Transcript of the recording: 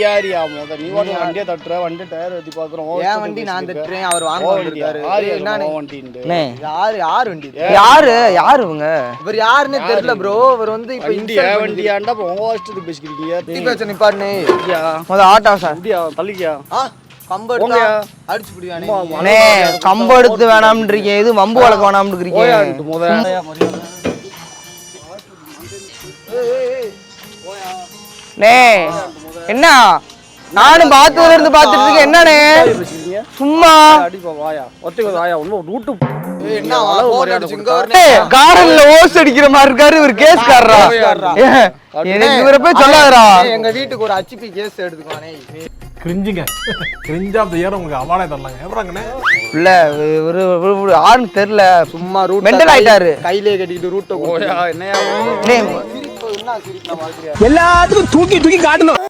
யாரியா மொத நீ வாங்க வண்டியை தட்டுற வண்டி டயர் ஏத்தி பாக்குறோம் ஏன் வண்டி நான் தட்டுறேன் அவர் வாங்க வந்திருக்காரு என்னன்னு வண்டின்னு யார் வண்டி யாரு இவங்க இவர் யாருன்னு தெரியல ப்ரோ இவர் வந்து இப்ப இந்தியா வண்டியாண்டா உங்க வாஸ்து பேசிக்கிறீங்க டீ பேச்ச நிப்பாடுனே முத ஆட்டோ சார் இந்தியா தள்ளிக்கியா கம்பெடுத்து அடிச்சு புடிவானே அண்ணே கம்பெடுத்து வேணாம்ன்றீங்க இது வம்பு வளக்க வேணாம்ன்றீங்க நே என்ன நானும் பாத்துல இருந்து பாத்துட்டு இருக்கேன் என்னனே சும்மா அடிப்பா வாயா ஒத்தைக்கு வாயா ஒண்ணு ரூட் என்ன போன் அடிச்சுங்க காரல்ல ஓஸ் அடிக்கிற மாதிரி இருக்காரு இவர் கேஸ் காரரா எனக்கு இவரை போய் சொல்லாதடா எங்க வீட்டுக்கு ஒரு ஹச்பி கேஸ் எடுத்துக்குவானே கிரிஞ்சிங்க கிரிஞ்சா ஆஃப் தி இயர் உங்களுக்கு அவார்டே தரலாங்க எப்பறாங்கண்ணே இல்ல ஒரு ஆளுன்னு தெரியல சும்மா ரூட் மெண்டல் ஆயிட்டாரு கையிலே கட்டிட்டு ரூட்ட போயா என்னையா சிரிப்பு என்ன சிரிப்பு எல்லாத்துக்கும் தூக்கி காட்டணும்